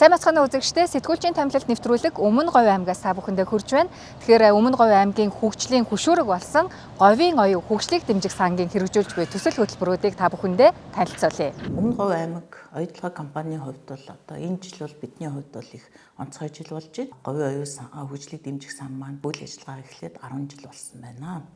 Сайн бацгааны үзэгчдээ сэтгүүлчийн томилолт нэвтрүүлэг Өмнө Говь аймгаас та бүхэндээ хүрч байна. Тэгэхээр Өмнө Говь аймгийн хөгжлийн хөшүүрэг болсон Говийн оюун хөгжлийг дэмжих сангийн хэрэгжүүлж буй төсөл хөтөлбөрүүдийг та бүхэндээ танилцуулъя. Өмнө Говь аймаг оюутлага компанийн хувьд бол одоо энэ жил бол бидний хувьд бол их онцгой жил болж байна. Говийн оюун хөгжлийг дэмжих сан маань үйл ажиллагаа эхлээд 10 жил болсон байна.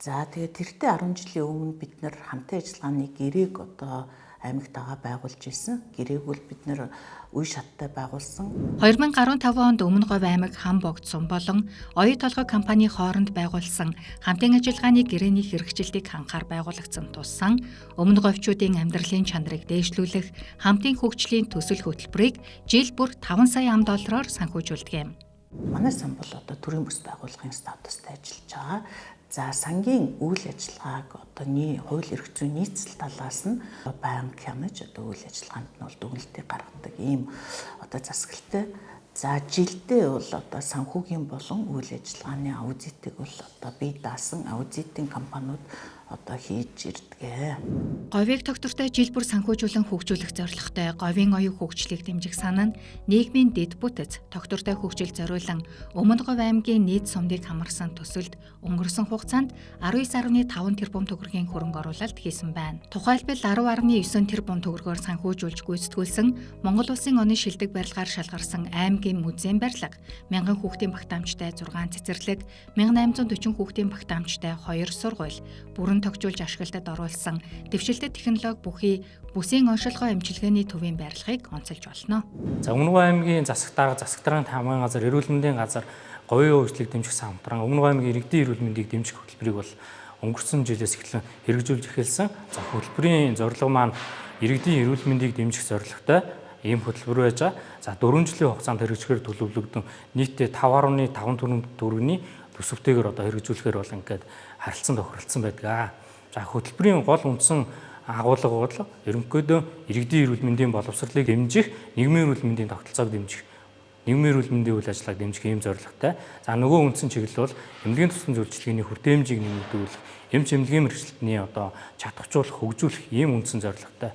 За тэгээд тэртээ 10 жилийн өмнө бид нэр хамтын ажиллагааны гэрээг одоо аймагтайгаа байгуулж ирсэн. Гэрээг бол бид нэр үе шаттай байгуулсан. 2015 онд Өмнө Говь аймаг хам богдсон болон оюу толгой компани хооронд байгуулсан хамтын ажиллагааны гэрээний хэрэгжилтийг хангахаар байгуулагдсан туссан Өмнө Говьчуудын амьдралын чанарыг дээшлүүлэх хамтын хөгжлийн төсөл хөтөлбөрийг жил бүр 5 сая $5 санхүүжүүлдэг юм. Манай сан бол одоо төрийн бүс байгууллагын статустай ажиллаж байгаа. За сангийн үйл ажиллагааг одоо хууль эрх зүйн нийцэл талаас нь байнга хянаж одоо үйл ажиллагаанд нь бол дүгнэлтийг гаргадаг ийм одоо засаглалтай. За жилдээ бол одоо санхүүгийн болон үйл ажиллагааны аудитыг бол одоо бие даасан аудитын компаниуд одоо хийж ирдэг. Говийг тогтвортой жил бүр санхүүжүүлэн хөгжүүлэх зорилготой Говийн оюун хөгжлийг дэмжих сан нь нийгмийн дэд бүтэц тогтвортой хөгжил зориулан Өмнө Говь аймгийн нийт сумдыг хамарсан төсөлд өнгөрсөн хугацаанд 19.5 тэрбум төгрөгийн хөрөнгө оруулалт хийсэн байна. Тухайлбал 10.9 тэрбум төгрөгөөр санхүүжүүлж гүйцэтгүүлсэн Монгол Улсын оны шилдэг барилгаар шалгарсан аймгийн музейн барилга, 1000 хүүхдийн багтаамжтай 6 цэцэрлэг, 1840 хүүхдийн багтаамжтай 2 сургууль, бүрэн тогтжуулж ашиглалтад оруулсан дэвшилтэт технологи бүхий бүсийн оншилгоо эмчилгээний төвийн барилгыг онцолж болно. За Өмнө Говь аймгийн засагтаргааны хамгаалын газар, эрүүл мэндийн газар, говийн хөгжлийг дэмжих сан хамтран Өмнө Говь аймгийн иргэдийн эрүүл мэндийг дэмжих хөтөлбөрийг бол өнгөрсөн жилээс эхлэн хэрэгжүүлж эхэлсэн. За хөтөлбөрийн зорилго маань иргэдийн эрүүл мэндийг дэмжих зорилготой ийм хөтөлбөр байж байгаа. За 4 жилийн хугацаанд хэрэгжихээр төлөвлөгдөн нийтдээ 5.5 тэрбум төгрөгийн төсөвтэйгээр одоо хэрэгжүүлэхээр бол ингээд харилцан тохиролцсон байдаг. За хөтөлбөрийн гол үндсэн агуулга бол ерөнхийдөө иргэдийн эрүүл мэндийн боловсролыг дэмжих, нийгмийн эрүүл мэндийн тогтолцоог дэмжих, нийгмийн эрүүл мэндийн үйл ажиллагааг дэмжих ийм зорилготой. За нөгөө үндсэн чиглэл бол эмнэлгийн тусгай зөвлөлтийн хүртээмжийг нэмэгдүүлэх, эмч эмнэлгийн мэргэжилтний одоо чадваржуулах, хөгжүүлэх ийм үндсэн зорилготой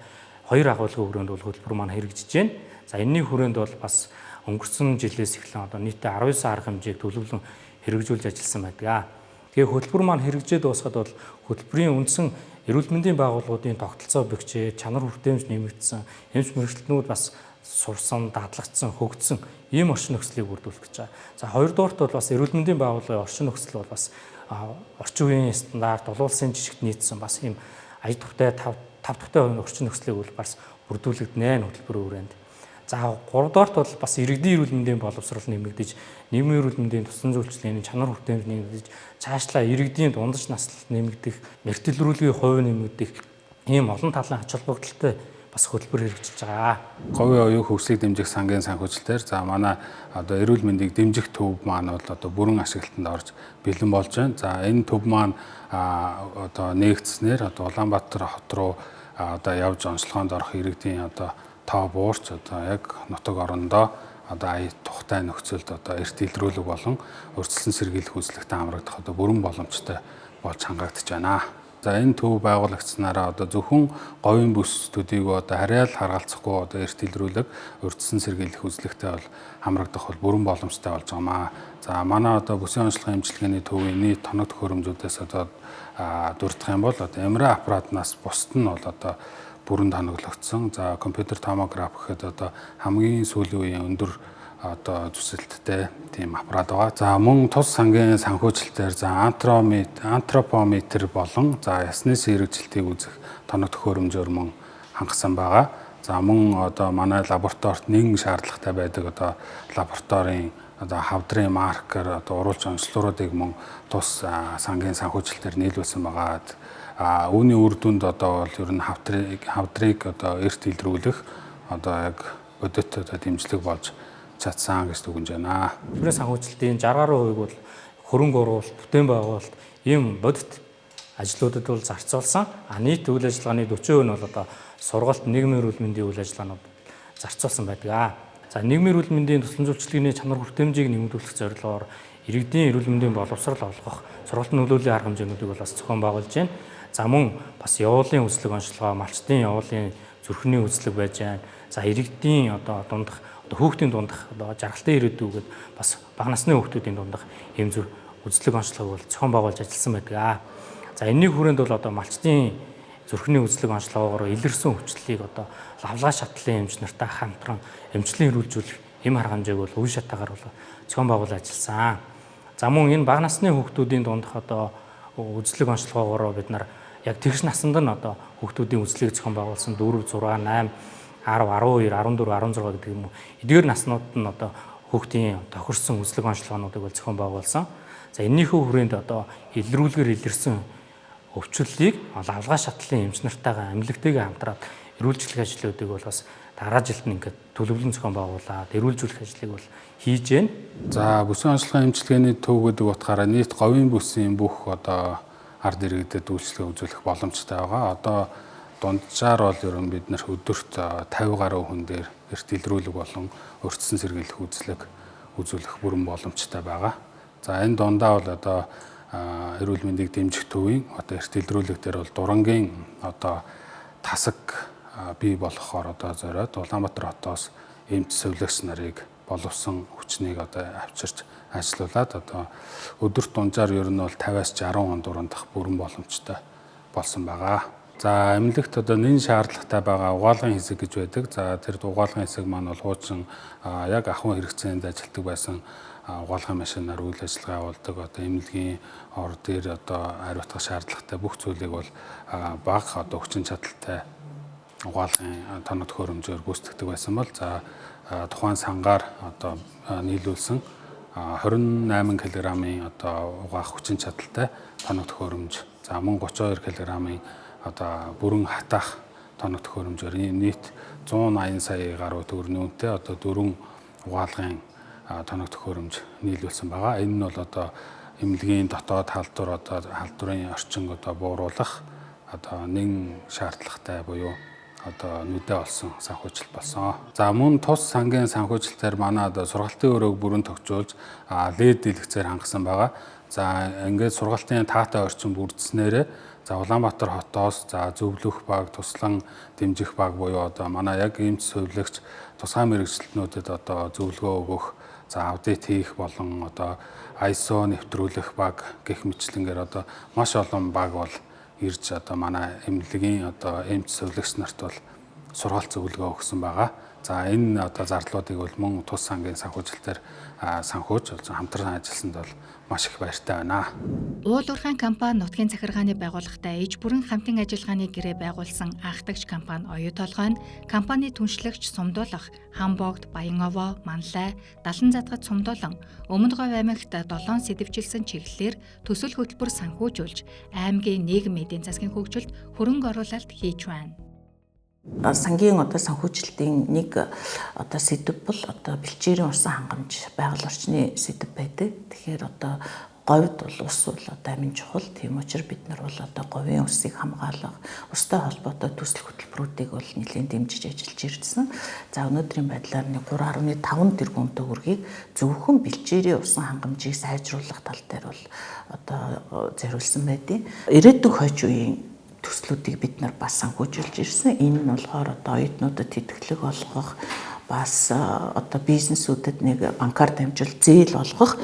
хоёр агуулгын хүрээнд бол хөтөлбөр маань хэрэгжиж байна. За энэний хүрээнд бол бас өнгөрсөн жилээс эхлэн одоо нийтдээ 19 арга хэмжээг төлөвлөн хэрэгжүүлж ажилласан байдаг. Тэгээ хөтөлбөр маань хэрэгжээд дуусахад бол хөтөлбөрийн үндсэн эрүүл мэндийн байгууллагуудын тогтолцоо бэхжээ, чанар хүртээмж нэмэгдсэн, эмч мэргэжилтнүүд бас сурсан, дадлагдсан, хөгжсөн ийм орчин нөхцөлийг бүрдүүлэх гэж байгаа. За хоёрдугаарт бол бас эрүүл мэндийн байгууллагын орчин нөхцөл бол бас орчин үеийн стандарт, олон улсын жишгт нийцсэн бас ийм ая туртай тав тухтай орчин нөхцөлийг бол бас бүрдүүлэгдэнэ хөтөлбөрийн хүрээнд. За 3-дугаарт бол бас иргэдийн эрүүл мэндийн боловсрол нэмэгдэж, нийгмийн эрүүл мэндийн тусан зөвлөлийн чанар хүртээмж нэмэгдэж, цаашлаа иргэдийн дундаж наслалт нэмэгдэх, мэрэгчлүүлгийн хувь нэмэгдэх ийм олон талын ач холбогдолтой бас хөтөлбөр хэрэгжиж байгаа. Говийн оюун хөгжлийг дэмжих сангийн санхүүжилтээр за манай одоо эрүүл мэндийг дэмжих төв маань бол одоо бүрэн ашиглалтанд орж бэлэн болж байна. За энэ төв маань одоо нээгдснээр одоо Улаанбаатар хот руу одоо явж онцлогоонд орох иргэдийн одоо тоо буурч одоо яг нутаг орондоо одоо ая тухтай нөхцөлд одоо эрт илрүүлэг болон урьдчилан сэргийлэх үзлэгтээ хамрагдах одоо бүрэн боломжтой болж хангагдж байна. За энэ төв байгуулагдсанараа одоо зөвхөн говийн бүс төдийг одоо харьяал харгалзахгүй одоо эрт илрүүлэг урьдчилан сэргийлэх үзлэгтээ бол хамрагдах бол бүрэн боломжтой болж байгаамаа. За манай одоо бүсийн онцлогын эмчилгээний төвийн нийт тоног төхөөрөмжүүдээс одоо дурдах юм бол одоо МРА аппаратнаас бусд нь бол одоо бүрэн тоноглогдсон. За компьютер томограф гэхэд одоо хамгийн сүүлийн үеийн өндөр одоо зүсэлттэй тийм аппарат байгаа. За мөн тус сангийн санхүүжилтээр за антропометр болон за ясны сэргэжилтийг үзэх тоног төхөөрөмжөөр мөн хангасан байгаа. За мөн одоо манай лабораторид нэгэн шаардлагатай байдаг одоо лабораторийн одоо хавдрын маркер одоо уруулж онцлогоодыг мөн тус сангийн санхүүжилтээр нийлүүлсэн байгаа. Үүний үр дүнд одоо бол ер нь хавдрыг одоо эрт илрүүлэх одоо яг бодит одоо дэмжлэг болж чадсан гэж дүгнэж байна. Хөтөлбөрийн санхүүжилтийн 60% бол хөрөнгө оруулалт, бүтээн байгуулалт ийм бодит ажлуудад бол зарцуулсан. Нийт үйл ажиллагааны 40% нь бол одоо сургалт, нийгмийн эрүүл мэндийн үйл ажиллагаанууд зарцуулсан байдаг. За нийгмийн эрүүл мэндийн туслан зөвлөлтийн чанар хүртээмжийг нэмэгдүүлэх зорилгоор иргэдийн эрүүл мэндийн боловсрол олгох сургалтын нөлөөллийн арга хэмжээнүүдийг бол бас зохион байгуулж байна. За мөн бас явуулын үзлэг онцлогоо, малчтын явуулын зүрхний үзлэг байж байна. За иргэдийн одоо дундах хүүхдийн дундах одоо жаргалтай ирээдүйгээд бас бага насны хүүхдүүдийн дундах ийм зүр үзлэг онцлогыг бол зохион байгуулж ажилласан байдаг. За энэний хүрээнд бол одоо малчдын зүрхний үзлэг онцлогоогоор илэрсэн өвчлөлийг одоо лавлгаа шатлалын эмч нартай хамтран эмчлийн хэрэгжүүлэх эм арга хэмжээг бол үе шатаагаар бол зохион байгуулж ажилласан. За мөн энэ бага насны хүүхдүүдийн дундах одоо үзлэг онцлогоогоор бид нар яг тэгш насанд нь одоо хүүхдүүдийн үзлэгийг зохион байгуулсан 4, 6, 8, 10, 12, 14, 16 гэдэг юм уу. Эдгээр наснууд нь одоо хүүхдийн тохирсон үзлэг онцлогоонуудыг бол зохион байгуулсан. За энэнийхээ хүрээнд одоо илрүүлгээр илэрсэн өвчлөлийг лавлгаа шатлалын эмч нартайгаа амьлагтэйгээ хамтраад эрүүлжлэх ажлуудыг бол бас дараа жилд нь ингээд төлөвлөн зохион байгуулаад эрүүлжүүлэх ажлыг бол хийж байна. За бүсийн онцлогын эмчилгээний төв гэдэг утгаараа нийт говийн бүсийн бүх одоо ард иргэдэд үйлчлэг үзүүлэх боломжтой байгаа. Одоо дунджаар бол ерөн бид нар өдөрт 50 гаруй хүн дээр эрт илрүүлэг болон өртсөн сэргийлэх үзлэг үзүүлэх бүрэн боломжтой байгаа. За энэ дундаа бол одоо эрүүл мэндийг дэмжих төвийн одоо эрт илрүүлэг дээр бол дурангийн одоо тасаг бий болгохоор одоо зориод Улаанбаатар хотоос эмч сувилагч нарыг боловсон хүчнийг одоо авчирч ажиллаулаад одоо өдөрт дунджаар ер нь бол 50-аас 60 он дурандах бүрэн боломжтой болсон байгаа. За эмнэлэгт одоо нэн шаардлагатай байгаа угаалгын хэсэг гэж байдаг. За тэр угаалгын хэсэг маань бол хуучин яг ахуйн хэрэгцээнд ажилтдаг байсан угаалгын машинаар үйл ажиллагаа явуулдаг. Одоо эмнэлгийн ор дээр одоо хариуцах шаардлагатай бүх зүйлийг бол бага одоо хүчин чадалтай угаалгын тоног төхөөрөмжөөр гүйцэтгэдэг байсан бол за тухайн сангаар одоо нийлүүлсэн 28 кг-ийн одоо угаах хүчин чадалтай тоног төхөөрөмж. За мөн 32 кг-ийн одоо бүрэн хатаах тоног төхөөрөмжөөр нийт 180 сая гаруй төгрөгийн үнэтэй одоо 4 угаалгын тоног төхөөрөмж нийлүүлсэн байгаа. Энэ нь бол одоо эмнэлгийн дотоод халдвар одоо халдварын орчинг одоо бууруулах одоо нэн шаардлагатай буюу одоо нүдэ олсон санхүүжилт болсон. За мөн тус сангийн санхүүжилтээр манай одоо сургалтын өрөөг бүрэн төгжүүлж LED дэлгэцээр хангасан байгаа. За ингээд сургалтын таатай орчин бүрдснээрээ за Улаанбаатар хотоос за зөвлөх баг, туслан дэмжих баг буюу одоо манай яг эмч сувилагч тусгай мэрэгчлэнүүдэд одоо зөвлөгөө өгөх, за аудит хийх болон одоо ISO нэвтрүүлэх баг гэх мэтлэнгээр одоо маш олон баг бол ирж одоо манай эмнэлгийн одоо эмч сувилагч нарт бол сургаалт зөвлөгөө өгсөн байгаа. За энэ одоо зарлуудыг бол мөн тус сангийн санхүүжилтээр санхүүж хамтран ажилласанд бол маш их баяртай байна. Уул уурхайн компани нутгийн захиргааны байгууллагатай иж бүрэн хамтын ажиллагааны гэрээ байгуулсан анхдагч компани Оюу толгой нь компани түншлэгч Сумдуулах, Хамбогд, Баян-Овоо, Манлай, Далан задгад Сумдуулан, Өмнөд Говь аймагт 7 сэдвчилсэн чиглэлээр төсөл хөтөлбөр санхүүжүүлж аймгийн нийгмийн эдийн засгийн хөгжилд хөрөнгө оруулалт хийж байна. Сангийн одоо санхүүжилтийн нэг одоо сэдв бол одоо бэлчээрийн усан хангамж байгаль орчны сэдв байдаг. Тэгэхээр одоо говьд бол ус бол одоо амин чухал. Тийм учраас бид нар бол одоо говийн усыг хамгаалах, устай холбоотой төсөл хөтөлбөрүүдийг бол нэлээд дэмжиж ажиллаж ирсэн. За өнөөдрийн байдлаар 3.5 тэрбум төгрөгийг зөвхөн бэлчээрийн усан хангамжийг сайжруулах тал дээр бол одоо зориулсан байдیں۔ Ирээдүйн хойч үеийн төслүүдийг бид нар бас санхүүжүүлж ирсэн. Энэ нь болохоор одоо оюутнуудад тэтгэлэг олгох, бас одоо бизнесүүдэд нэг банкар дамжуул зээл олгох.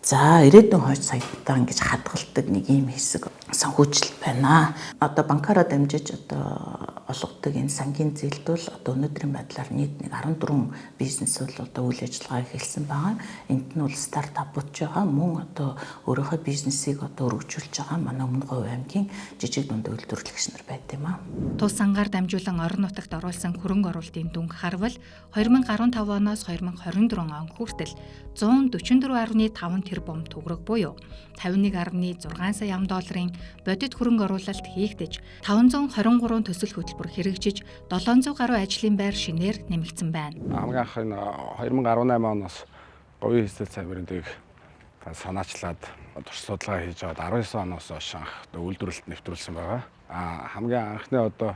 За ирээдүйн хойч саятаа ингэж хадгалдаг нэг ийм хэсэг санхүүжилт байна. Одоо банкараа дамжиж одоо олгодог энэ сангийн зээлд бол одоо өнөөдрийн байдлаар нийт нэг 14 бизнес бол одоо үйл ажиллагаа эхэлсэн байгаа. Энд нь бол стартапууд ч байгаа, мөн одоо өөрийнхөө бизнесийг одоо өргөжүүлж байгаа манай Өмнөд Говь аймгийн жижиг дунд үйлдвэрлэгч нар байт юм аа. Тус сангаар дамжуулан орон нутагт оруулсан хөрөнгө оруулалтын дүнг харвал 2015 оноос 2024 он хүртэл 144.5 тэрбум төгрөг буюу 51.6 сая $ын бодит хөрөнгө оруулалт хийгдэж 523 төсөл хөтөлбөр хэрэгжиж 700 гаруй ажлын байр шинээр нэмэгдсэн байна. Хамгийн анх энэ 2018 оноос говийн хэсэл цамирыг санаачлаад турш судалгаа хийж аваад 19 оноос хойш анх үйлдвэрлэлд нэвтрүүлсэн байгаа. Хамгийн анхны одоо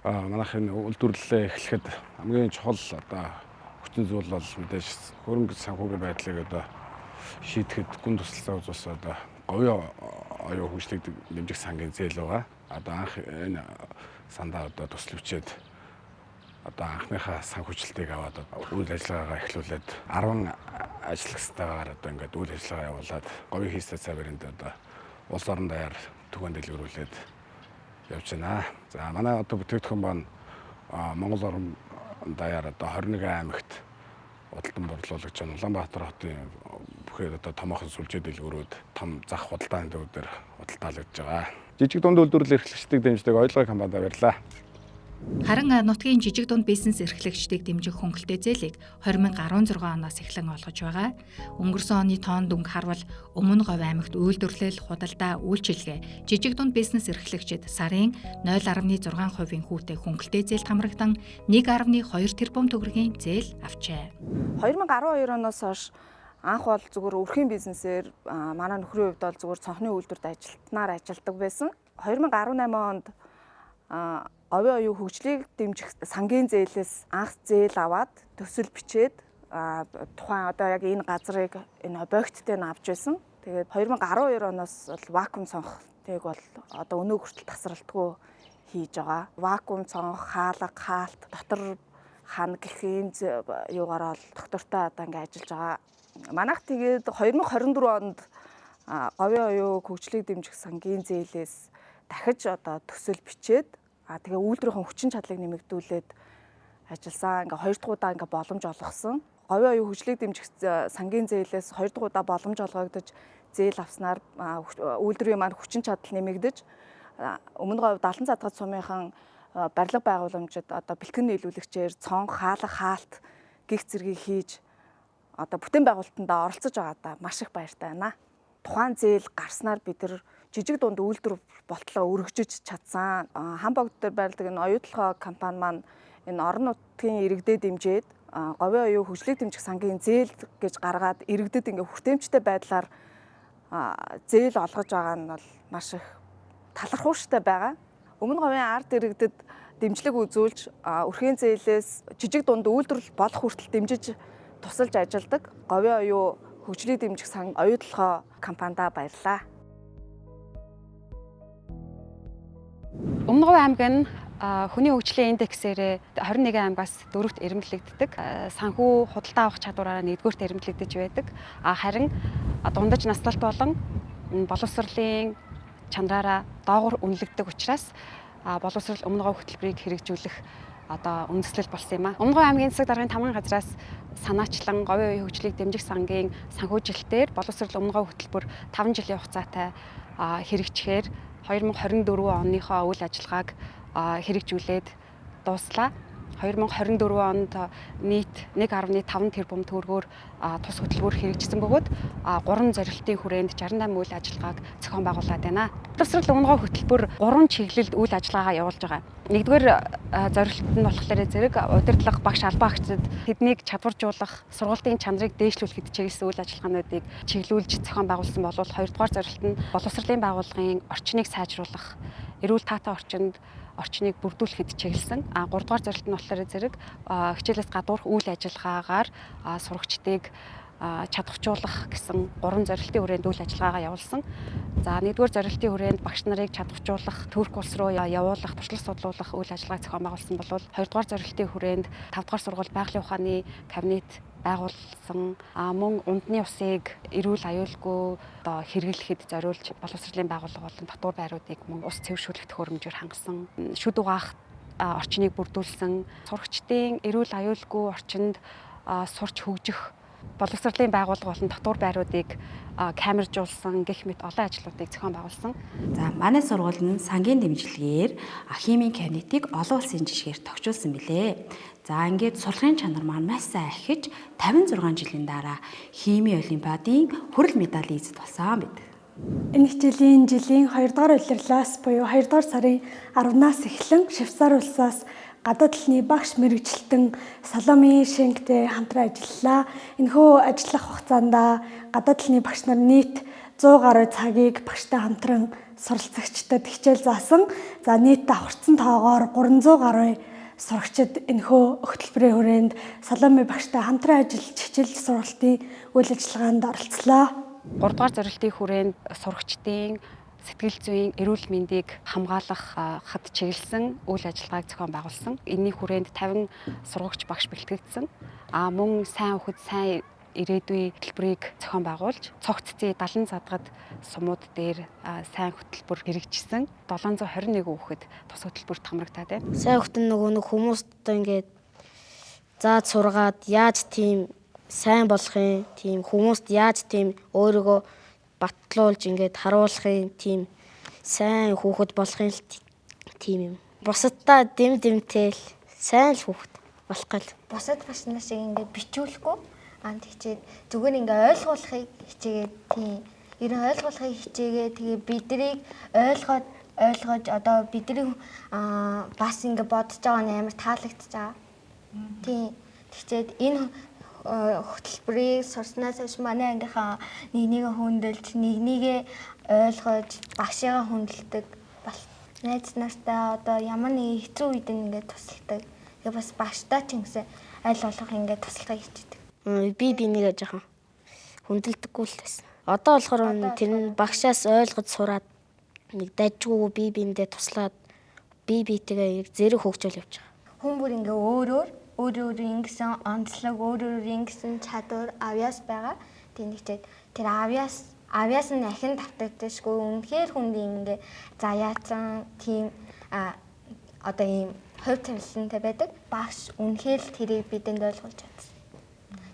манайх энэ үйлдвэрлэлээ эхлэхэд хамгийн чухал одоо хүчин зүйл бол мэдээж хөрөнгө санхүүгийн байдлыг одоо шийдэхэд гүн туслалцаа үзүүлсэн одоо говийн оюун хөгжлийг дэмжих сангийн зээл байгаа. Одоо анх энэ сандаа одоо төслөвчээд одоо анхныхаа санхүүжилтийг аваад үйл ажиллагаагаа эхлүүлээд 10 ажлагчтайгаар одоо ингээд үйл ажиллагаа явуулаад говийн хийстэй цайварынд одоо улс орон даяар түгээн дэлгэрүүлээд явж байна. За манай одоо бүтээгдэхүүн маань Монгол орон даяар одоо 21 аймагт худалдан борлуулагч Улаанбаатар хотын бүхээр одоо томоохон сүлжээ дэлгүүрүүд том зах худалдааны төвдөр худалдаалагдж байгаа. Жижиг дунд үйлдвэрлэл эрхлэгчдийг дэмждэг Ойлгоо компанид баярлалаа. Харин нутгийн жижиг дунд бизнес эрхлэгчдийг дэмжих хөнгөлтэй зээлийг 2016 оноос эхлэн олгож байгаа. Өнгөрсөн оны тоон дүнг харвал Өмнө Говь аймагт үйлдвэрлэл, худалдаа, үйлчилгээ, жижиг дунд бизнес эрхлэгчид сарын 0.6% хүүтэй хөнгөлтэй зээлд хамрагдан 1.2 тэрбум төгрөгийн зээл авчээ. 2012 оноос хойш анх бол зүгээр өрхийн бизнесээр манай нөхрийн хувьд бол зүгээр цонхны үйлдвэрт ажилдаг байсан. 2018 онд Говийн оюун хөгжлийг дэмжих сангийн зээлээс анх зээл аваад төсөл бичээд тухайн одоо яг энэ газрыг энэ объекттэй нь авч байсан. Тэгээд 2012 оноос бол вакуум цонхыг бол одоо өнөө хүртэл тасралтгүй хийж байгаа. Вакуум цонх, хаалга, хаалт, дотор хан гэх энэ юугаараа доктортой одоо ингээд ажиллаж байгаа. Манайх тэгээд 2024 онд Говийн оюун хөгжлийг дэмжих сангийн зээлээс дахиж одоо төсөл бичээд тэгээ үйлдвэрийн хүчин чадлыг нэмэгдүүлээд ажилласан. Ингээ 2 дахь удаа ингээ боломж олгосон. Говийн оюун хөгжлийг дэмжих сангийн зээлээс 2 дахь удаа боломж олгогдож зээл авснаар үйлдвэрийн маань хүчин чадал нэмэгдэж Өмнө Говь Далан задгад сумынхан барилга байгууламжид одоо бэлтгэн нийлүүлэгчээр цонх, хаалга, хаалт гих зэргийг хийж одоо бүтээн байгуулалтанд оролцож байгаадаа маш их баяртай байна. Тухайн зээл гарснаар бид нар жижиг дунд үйлдвэр болтлоо өргөжөж чадсан. Хамбогд дээр байрладаг энэ оюутлогоо компани маань энэ орон нутгийн иргэдэд дэмжиж Говийн оюун хөгжлийг дэмжих сангийн зээл гэж гаргаад иргэдэд ингээ хүртээмжтэй байдлаар зээл олгож байгаа нь бол маш их талархууштай байгаа. Өмнө Говийн ард иргэдэд дэмжлэг үзүүлж өрхийн зээлээс жижиг дунд үйлдвэрлэл болох хүртэл дэмжиж тусалж ажилладаг Говийн оюун хөгжлийг дэмжих сан оюутлогоо компанидаа баярлалаа. Өмнө Говь аймаг нь хүний хөгжлийн индексээр 21 аймагаас 4-т эрэмблэгддэг. Санхүү худалдаа авах чадвараараа 1-р эрэмблэгдэж байдаг. Харин дундаж насталт болон боловсролын чанараараа доогуур үнэлэгддэг учраас боловсрол Өмнө Говь хөтөлбөрийг хэрэгжүүлэх одоо үндэслэл болсон юм а. Өмнө Говь аймгийн засаг даргын 5 газраас санаачлан Говийн оюун хөгжлийг дэмжих сангийн санхүүжилтээр боловсрол Өмнө Говь хөтөлбөр 5 жилийн хугацаатай хэрэгжихээр 2024 оныхоо үйл ажиллагааг хэрэгжүүлээд дууслаа. 2024 онд нийт 1.5 тэрбум төгрөгөөр тус хөтөлбөр хэрэгжсэн бөгөөд 3 зорилтын хүрээнд 68 үйл ажиллагааг зохион байгуулад байна. Боловсрол Өмнө Говь хөтөлбөр 3 чиглэлд үйл ажиллагаагаа явуулж байгаа. Нэгдүгээр зорилт нь болохоор зэрэг удирдлага багш албаагчдад тэднийг чадваржуулах, сургалтын чанарыг дээшлүүлэхэд чиглэсэн үйл ажиллагаануудыг чиглүүлж зохион байгуулсан бол хоёрдугаар зорилт нь боловсролын байгууллагын орчныг сайжруулах, эрүүл таатай орчныг бүрдүүлэхэд чиглэсэн. 3 дугаар зорилт нь болохоор зэрэг хичээлээс гадуурх үйл ажиллагаагаар сурагчдыг чадваржуулах гэсэн 3 зорилтын хүрээнд үйл ажиллагаагаа явуулсан. За 1-р зорилтын хүрээнд багш нарыг чадваржуулах, Турк улс руу явуулах, туршлага судлуулах үйл ажиллагааг зохион байгуулсан бол 2-р зорилтын хүрээнд 5-р сургууль байгалийн ухааны кабинет байгуулсан, мөн ундны усыг эрүүл аюулгүй одоо хэрэглэхэд зориулж боловсролын байгууллага болон дотор байруудыг мөн ус цэвэршүүлэх төхөөрөмжөөр хангасан, шүд угаах орчныг бүрдүүлсэн, сурагчдын эрүүл аюулгүй орчинд сурч хөгжих боловсролын байгууллага болон дотор байруудыг камержуулсан гэх мэт олон ажлуудыг зохион байгуулсан. За манай сургууль нь сангийн дэмжлэгээр химийн кабинетыг олон улсын жишгээр тогтжуулсан билээ. За ингээд сурлагын чанар маань маш сайн ахиж 56 жилийн дараа химийн олимпиадын хүрэл медалийн эзэд болсон бид. Энэ хичээлийн жилийн 2 дугаар улирлаас буюу 2 дугаар сарын 10-наас эхлэн Швейцар улсаас гадаад талны багш мэрэгчлэн Соломин Шенгтэй хамтран ажиллалаа. Энэхүү ажиллах хугацаанд гадаад талны багш нар нийт 100 гаруй цагийг багштай хамтран суралцагчдад хичээл заасан. За нийт давхарцсан тоогоор 300 гаруй сурагчид энэхүү хөтөлбөрийн хүрээнд Соломин багштай хамтран ажиллаж хичээл сургалтын үйл ажиллагаанд оролцлоо. 3 дугаар зорилтын хүрээнд сурагчдын сэтгэл зүйн эрүүл мэндийг хамгаалах хад чиглэсэн үйл ажиллагааг зохион байгуулсан. Энийний хүрээнд 50 сургагч багш бэлтгэгдсэн. Мөн сайн хүүхэд сайн ирээдүйн хөтөлбөрийг зохион байгуулж, цогццын 70 задгад сумууд дээр сайн хөтөлбөр хэрэгжсэн. 721 хүүхэд тус хөтөлбөрт хамрагдаад байна. Сайн хүүхэд нэг хүмүүст ингээд зааж сургаад яаж тийм сайн болохын, тийм хүмүүст яаж тийм өөрийгөө батлуулж ингээд харуулахын тийм сайн хүүхэд болохын тийм юм. Бусадтай дэмтэл сайн л хүүхэд болох гал. Бусад башнаа шиг ингээд бичүүлэхгүй тэгчээд зүгээр ингээд ойлгуулахыг хичээгээд тийм ерөн ойлгуулахыг хичээгээ тэгээ биднийг ойлгож одоо бидний бас ингээд бодож байгаа нь амар таалагдж байгаа. Тийм тэгчээд энэ хөтөлбөрийг сурснаас хойш манай ангийнхаа нэгнийг хүндэлж, нэгнийг ойлгож, багшигаа хүндэлдэг бол найз нартай одоо ямар нэг хэцүү үед ингээд тусалдаг. Тэгээ бас багштай ч гэсэн аль болох ингээд тусалхыг хичээдэг. Би нэгэ жоохон хүндэлдэггүй л байсан. Одоо болохоор тэр нь багшаас ойлгож сураад нэг дажгүй биендээ туслаад биетэйгээ зэрэг хөгжөөл явж байгаа. Хүн бүр ингээ өөр ингэсэн онцлог, өөр ингэсэн чадвар авьяас байгаа. Тэнийгчээд тэр авьяас нь ахин давтагдчихгүй үнэхээр хүнд ингээ заяатсан тийм одоо ийм хувь тавилантай байдаг. Багш үнэхээр л тэрийг бидэнд ойлгуулж чадсан.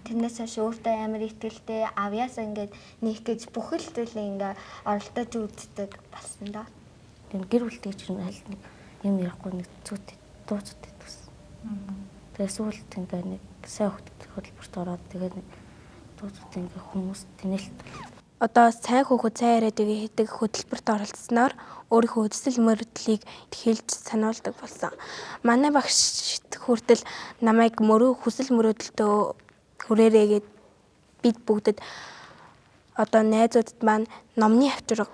Тэрнээс хойш өөртөө амар ихтэй авьяас ингээд нээх гэж бүхэл зүйлээ ингээ оролдож үздэг болсон доо. Тийм гэр бүлтэй ч аль нэг юм ярихгүй нэг зүйтэй дууцтай төс. Тэгээ сүүлд ингээ нэг сайн хөтөлбөрт ороод тэгээд нэг дууцтай ингээ хүмүүс тэнэлт. Одоо сайн хүүхэд сайн яриадаг хийдэг хөтөлбөрт оролцсноор өөрийнхөө үзэл мөрөдлийг хэлж сануулдаг болсон. Манай багш хүртэл намайг хүсэл мөрөдөлтөө хүрээрээгээд бид бүгдэд одоо найзуудад маань номны авчраг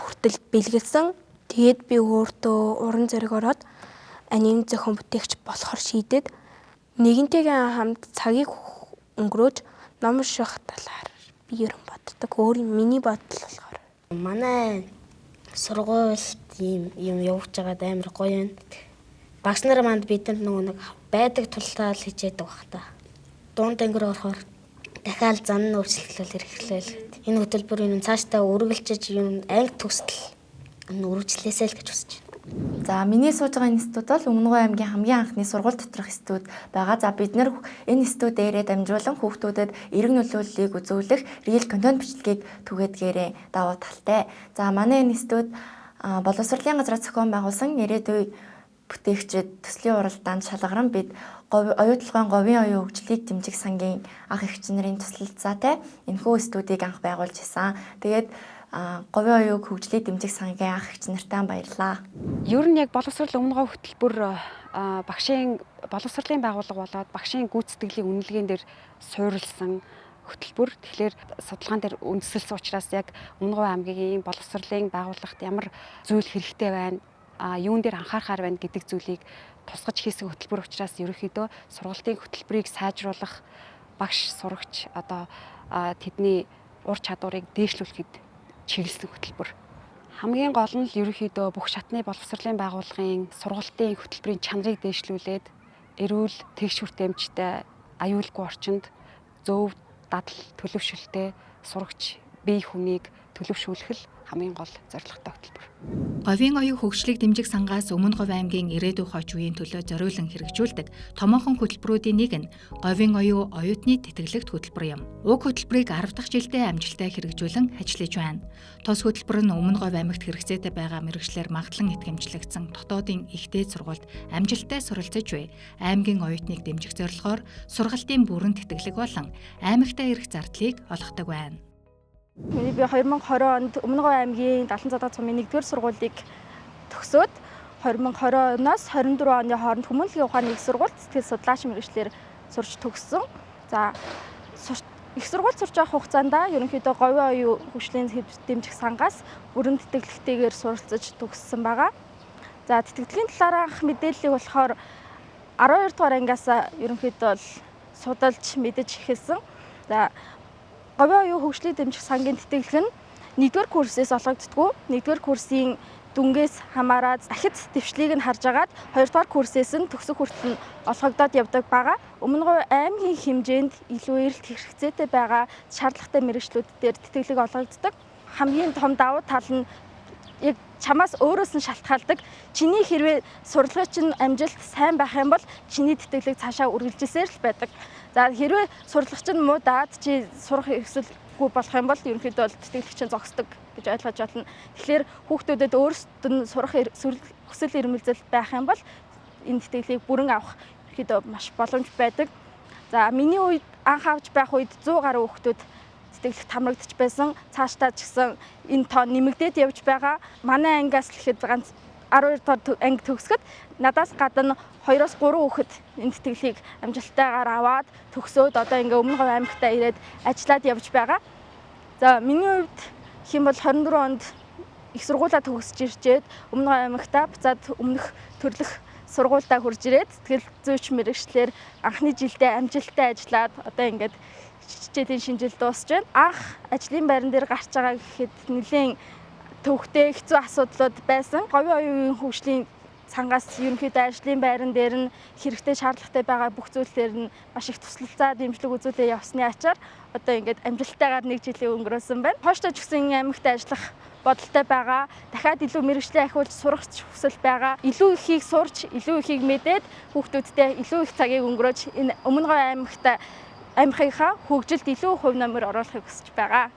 хүртэл бэлгэлсэн. Тэгээд би өөртөө уран зориг ороод аним зохион бүтээгч болохоор шийдээд нэгэнтэйгээ хамт цагийг өнгөрөөж ном унших талаар би ерөн боддог. Миний бодол болохоор манай сургуульд ийм юм явуулж байгаа амар гоё юм. Багш нар манд бидэнд нэг байдаг тултаал хийж яадаг бах та. Дунд ангир орохоор дахиад зан нь өөрчлөлтөл хэрэглээл. Энэ хөтөлбөрийн цаашдаа үргэлжлэж юм анги төсөл үргэлжлээсэй л гэж хүсэж байна. За миний сууж байгаа институт бол Өмнөгов аймгийн хамгийн анхны сургууль доторх институт байгаа. За бид нэр энэ институтээрээ дамжуулан хүүхдүүдэд эрэг нөлөөллийг үзүүлэх real контент бичлэгийг түгээдгээрээ давуу талтай. За манай энэ институт боловсролын газраас зохион байгуулсан ирээдүйн бүтээгчид төслийн уралдаанд шалгаран бид оюутлогын говийн оюун хөгжлийг дэмжих сангийн анх эгч нарын туслалцаатай энэхүү институтыг анх байгуулж исэн. Тэгээд говийн оюун хөгжлийг дэмжих сангийн анх эгч нартай баярлаа. Ер нь яг боловсрол өмнөгов хөтөлбөр багшийн боловсролын байгууллага болоод багшийн гүйцэтгэлийн үнэлгээнд дээр суурилсан хөтөлбөр. Тэгэхээр судалгаан дээр үндэслэлсэн учраас яг Өмнөгов аймгийн боловсролын байгууллагт ямар зүйл хэрэгтэй байна, юун дээр анхаарахаар байна гэдэг зүйлийг тусгаж хийсэн хөтөлбөр учраас ерөнхийдөө сургалтын хөтөлбөрийг сайжруулах, багш сурагч одоо тэдний ур чадварыг дээшлүүлэхэд чиглэсэн хөтөлбөр. Хамгийн гол нь л ерөнхийдөө бүх шатны боловсролын байгууллагын сургалтын хөтөлбөрийн чанарыг дээшлүүлээд эрүүл, тэгш хүртээмжтэй, аюулгүй орчинд зөв дадал төлөвшөлтэй сурагч бие хүнийг төлөвшүүлэх л хамгийн гол зорилготой хөтөлбөр. Говийн оюун хөгжлийг дэмжих сангаас Өмнөгов аймгийн ирээдүйн хойч үеийн төлөө зориулан хэрэгжүүлдэг томоохон хөтөлбөрүүдийн нэг нь говийн оюун оюутны тэтгэлэгт хөтөлбөр юм. Уг хөтөлбөрийг 10 дахь жилдээ амжилттай хэрэгжүүлэн ажиллаж байна. Тус хөтөлбөр нь Өмнөгов аймагт хэрэгцээтэй байгаа мэргэжлэр магадлан итгэмжлэгдсэн дотоодын ихтэй сургуульд амжилттай суралцж буй аймгийн оюутныг дэмжих зорилгоор сургалтын бүрэн тэтгэлэг болон аймагтаа ирэх зардлыг олгодог байна. Би 2020 онд Өмнөгов аймгийн 76 дахь цумын 1-р сургуулийг төгсөөд 2020 оноос 24 оны хооронд Хүмүүнлэгийн ухааны их сургуульд сэтгэл судлаач мэргэжлэр сурч төгссөн. За их сургууль сурч байгаа хугацаанд ерөнхийдөө говийн оюун хөгжлийн дэмжих сангаас бүрэн тэтгэлэгтэйгээр суралцж төгссөн байгаа. За тэтгэлгийн талаар анх мэдээллийг болохоор 12 дугаар ангиас ерөнхийдөө судалж мэдэж эхэлсэн. За говийн оюун хөгжлийн дэмжих сангийн тэтгэлэг нь 1-р курсээс олгогддгүү. 1-р курсын дүнгээс хамаараад дахид дэвшлийг нь харж агаад 2-р курсээс нь төгсөх хүртэл нь олгогдоод явдаг байгаа. Өмнөгов аймгийн хэмжээнд илүү эрэлт хэрэгцээтэй байгаа шаардлагатай мэргэжлүүд дээр тэтгэлэг олгогддог. Хамгийн том давуу тал нь яг чамаас өөрөөс нь шалтгаалдаг. Чиний хэрвээ сурлагын чинь амжилт сайн байх юм бол чиний тэтгэлэг цаашаа үргэлжилсээр л байдаг. За хэрвээ сурлагч нь муу даад чи сурах эсэлгүй болох юм бол ерөнхийдөө бол тэтгэлэг чинь зогсдог гэж ойлгож байна. Тэгэхээр хүүхдүүдэд өөрсдөд нь сурах хүсэл эрмэлзэл байх юм бол энэ тэтгэлгийг бүрэн авах ерөнхийдөө маш боломж байдаг. За миний үед анх авч байх үед 100 гаруй хүүхдүүд тэтгэлэгт хамрагдаж байсан. Цаашдаа ч гэсэн энэ тоо нэмэгдээд явж байгаа. Манай ангиас л ихэд ганц 12 дугаар анги төгсгөд надаас гадна 2-3 хүүхэд энэ тэтгэлгийг амжилттайгаар аваад төгсөөд одоо ингээ Өмнөговь аймагтаа ирээд ажиллаад явж байгаа. За миний хувьд хэм бол 24 онд их сургуулаа төгсөж ирчээд Өмнөговь аймагтаа буцаад өмнөх төрлөх сургуультаа хурж ирээд сэтгэл зүйч мэргэжлэр анхны жилдээ амжилттай ажиллаад одоо ингээд хичээлийн шинжил дуусж байна. Анх ажлын байран дээр гарч байгаа гэхэд нэлээд төвхтэй хэцүү асуудлууд байсан. Говийн оюун хөгжлийн цангаас ерөнхийдөө ажлын байран дээр нь хэрэгтэй шаардлагатай байгаа бүх зүйлээр нь маш их туслалцаа дэмжлэг үзүүлээ явсны ачаар одоо ингээд амжилттайгаар 1 жилийн өнгөрөөсөн байна. Хооштой ч гэсэн аймагт ажиллах бодолтой байгаа. Дахиад илүү мэргэжлээ ахиулж сурах хүсэл байгаа. Илүү ихийг сурч, илүү ихийг мэдээд хүүхдүүдтэй илүү их цагийг өнгөрөөж энэ Өмнөговь аймагт аймгийнхаа хөгжилд илүү хувь нэмэр оруулахыг хүсэж байгаа.